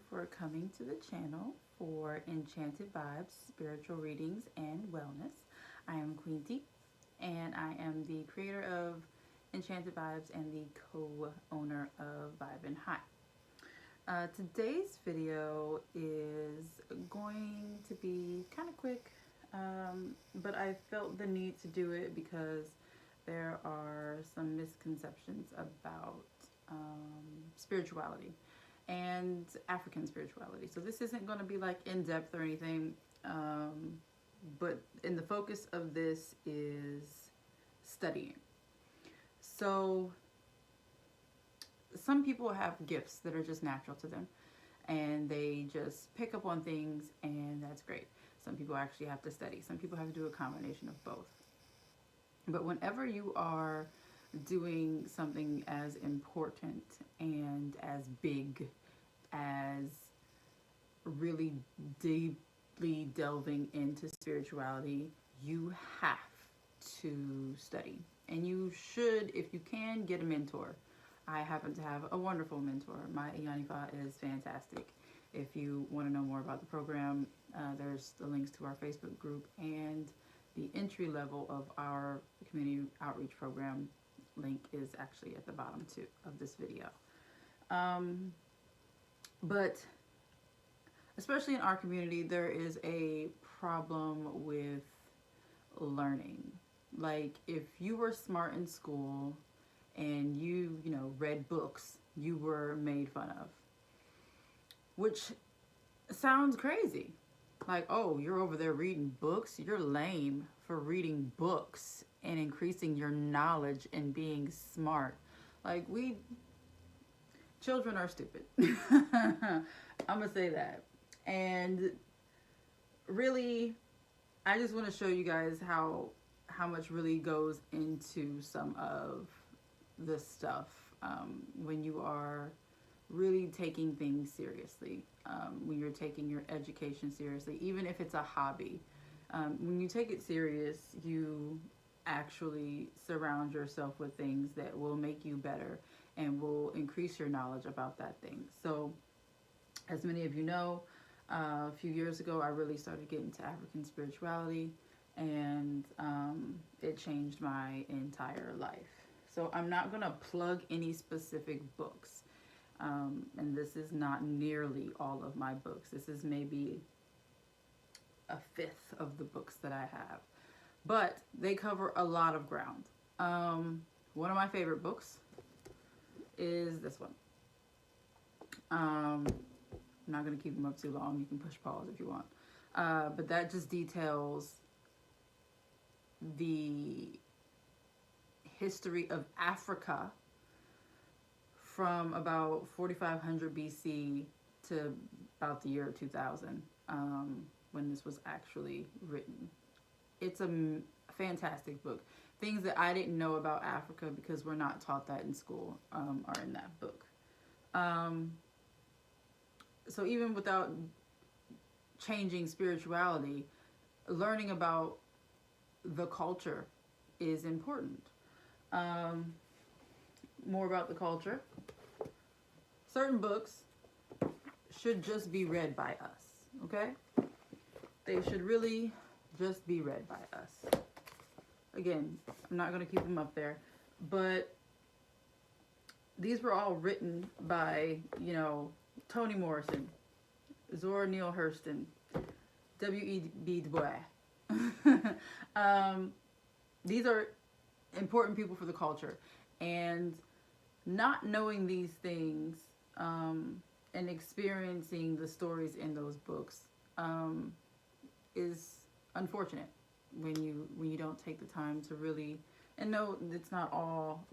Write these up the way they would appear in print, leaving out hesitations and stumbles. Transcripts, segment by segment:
for coming to the channel for Enchanted Vibes, Spiritual Readings, and Wellness. I am Queen T, and I am the creator of Enchanted Vibes and the co-owner of Vibe and High. Today's video is going to be kind of quick, but I felt the need to do it because there are some misconceptions about spirituality and African spirituality. So this isn't going to be like in depth or anything, but in the focus of this is studying. So some people have gifts that are just natural to them and they just pick up on things, and that's great. Some people actually have to study. Some people have to do a combination of both. But whenever you are doing something as important and as big as really deeply delving into spirituality, you have to study. And you should, if you can, get a mentor. I happen to have a wonderful mentor. My Iyanifa is fantastic. If you want to know more about the program, there's the links to our Facebook group and the entry level of our community outreach program link is actually at the bottom too of this video. But especially in our community, there is a problem with learning. Like, if you were smart in school and you read books, you were made fun of, which sounds crazy. Like, oh, you're over there reading books? You're lame for reading books and increasing your knowledge and being smart. Like, children are stupid. I'm gonna say that. And really, I just want to show you guys how much really goes into some of this stuff when you are really taking things seriously, when you're taking your education seriously, even if it's a hobby. When you take it serious, you actually surround yourself with things that will make you better and will increase your knowledge about that thing. So, as many of you know, a few years ago, I really started getting into African spirituality, and it changed my entire life. So I'm not going to plug any specific books. And this is not nearly all of my books. This is maybe a fifth of the books that I have. But they cover a lot of ground. One of my favorite books is this one. I'm not going to keep them up too long. You can push pause if you want. But that just details the history of Africa from about 4500 BC to about the year 2000, when this was actually written. It's a fantastic book. Things that I didn't know about Africa, because we're not taught that in school, are in that book. So even without changing spirituality, learning about the culture is important. More about the culture. Certain books should just be read by us, okay? They should really just be read by us. Again, I'm not going to keep them up there, but these were all written by, Toni Morrison, Zora Neale Hurston, W.E.B. Du Bois. These are important people for the culture, and not knowing these things and experiencing the stories in those books is unfortunate when you don't take the time to really, and no, it's not all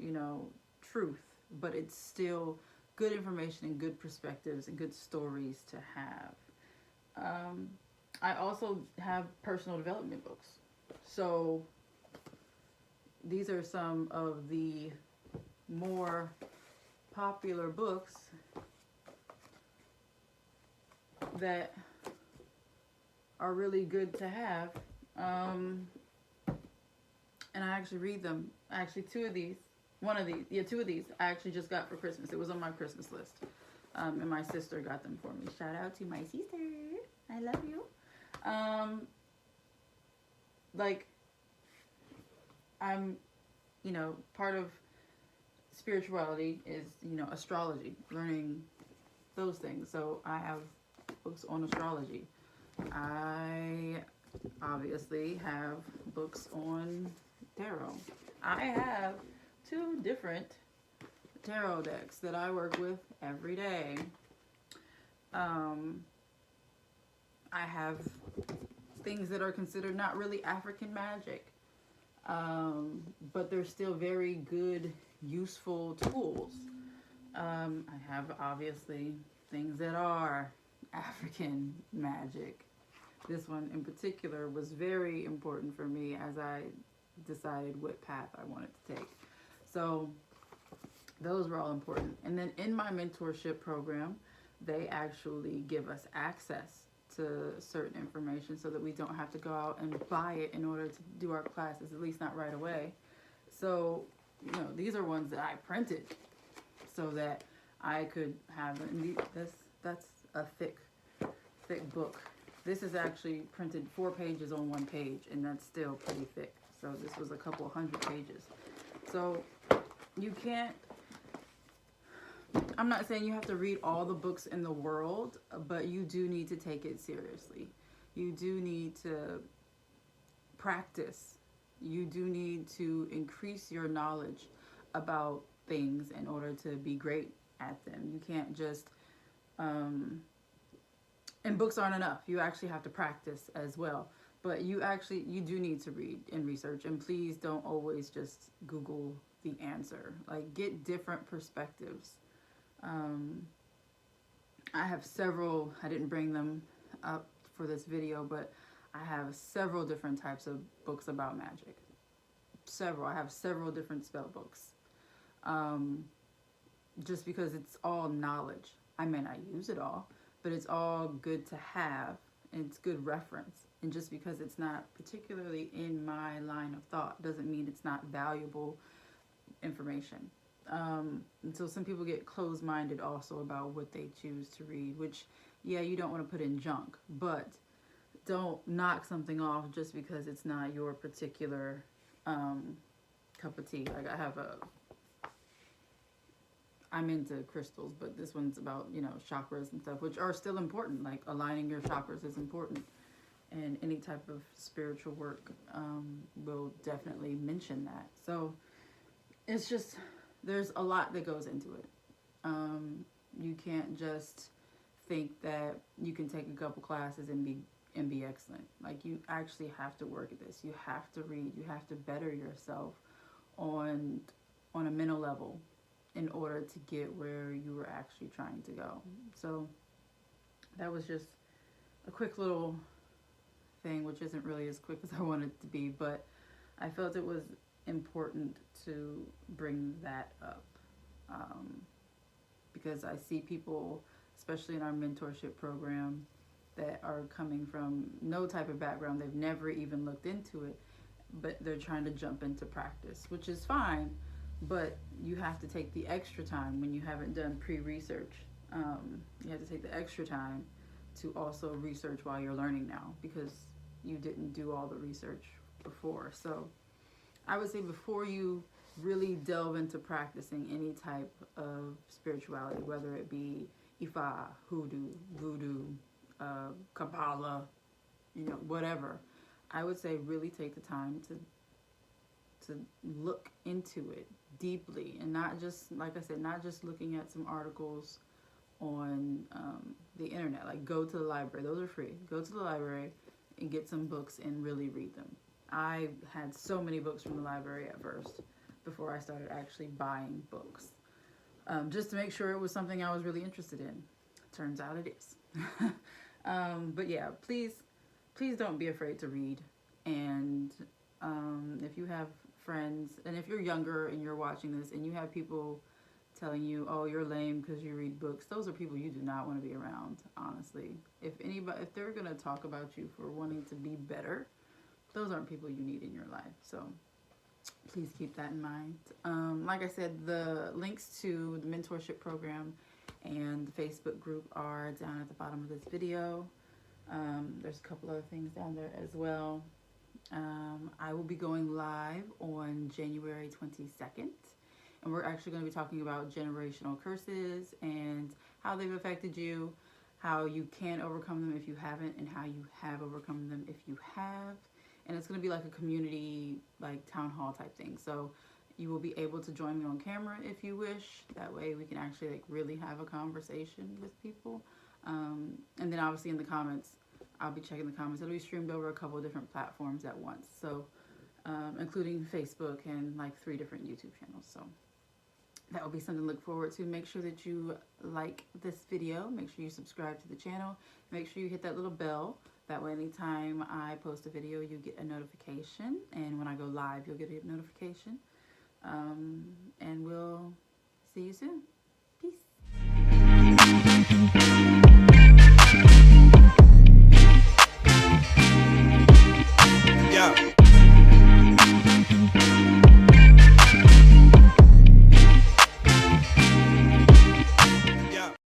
truth, but it's still good information and good perspectives and good stories to have. I also have personal development books, so these are some of the more popular books that are really good to have. And I actually read them. Actually, two of these I actually just got for Christmas. It was on my Christmas list. And my sister got them for me. Shout out to my sister. I love you. Like, I'm, part of spirituality is, astrology, learning those things. So I have books on astrology. I obviously have books on tarot. I have 2 different tarot decks that I work with every day. I have things that are considered not really African magic, but they're still very good, useful tools. I have obviously things that are African magic. This one in particular was very important for me as I decided what path I wanted to take. So those were all important. And then in my mentorship program, they actually give us access to certain information so that we don't have to go out and buy it in order to do our classes, at least not right away. So, these are ones that I printed so that I could have, and that's a thick book. This is actually printed 4 pages on 1 page, and that's still pretty thick. So this was a couple hundred pages. So you can't, I'm not saying you have to read all the books in the world, but you do need to take it seriously. You do need to practice. You do need to increase your knowledge about things in order to be great at them. You can't just, and books aren't enough. You actually have to practice as well. But you do need to read and research, and please don't always just Google the answer. Like, get different perspectives. I have several, I didn't bring them up for this video, but I have several different types of books about magic. I have several different spell books. Just because it's all knowledge. I may not use it all, but it's all good to have, and it's good reference. And just because it's not particularly in my line of thought doesn't mean it's not valuable information. And so some people get closed-minded also about what they choose to read, which, yeah, you don't want to put in junk, but don't knock something off just because it's not your particular cup of tea. Like, I'm into crystals, but this one's about, chakras and stuff, which are still important. Like, aligning your chakras is important. And any type of spiritual work will definitely mention that. So it's just, there's a lot that goes into it. You can't just think that you can take a couple classes and be excellent. Like, you actually have to work at this. You have to read. You have to better yourself on a mental level in order to get where you were actually trying to go. So that was just a quick little thing, which isn't really as quick as I wanted it to be, but I felt it was important to bring that up, because I see people, especially in our mentorship program, that are coming from no type of background. They've never even looked into it, but they're trying to jump into practice, which is fine, but you have to take the extra time when you haven't done pre-research. You have to take the extra time to also research while you're learning now, because you didn't do all the research before. So I would say before you really delve into practicing any type of spirituality, whether it be Ifa, hoodoo, voodoo, Kabbalah, whatever, I would say really take the time to look into it deeply, and not just, like I said, not just looking at some articles on the internet. Like, go to the library. Those are free. Go to the library and get some books and really read them. I had so many books from the library at first before I started actually buying books, just to make sure it was something I was really interested in. Turns out it is. But yeah, please don't be afraid to read. And if you have friends, and if you're younger and you're watching this and you have people telling you, oh, you're lame because you read books, those are people you do not want to be around, honestly. If they're going to talk about you for wanting to be better, those aren't people you need in your life. So please keep that in mind. Like I said, the links to the mentorship program and the Facebook group are down at the bottom of this video. There's a couple other things down there as well. I will be going live on January 22nd, and we're actually going to be talking about generational curses and how they've affected you, how you can overcome them if you haven't, and how you have overcome them if you have. And it's going to be like a community, like town hall type thing. So you will be able to join me on camera if you wish. That way we can actually like really have a conversation with people. And then obviously in the comments, I'll be checking the comments. It'll be streamed over a couple of different platforms at once. So including Facebook and like 3 different YouTube channels. So that will be something to look forward to. Make sure that you like this video. Make sure you subscribe to the channel. Make sure you hit that little bell. That way anytime I post a video, you get a notification. And when I go live, you'll get a notification. And we'll see you soon.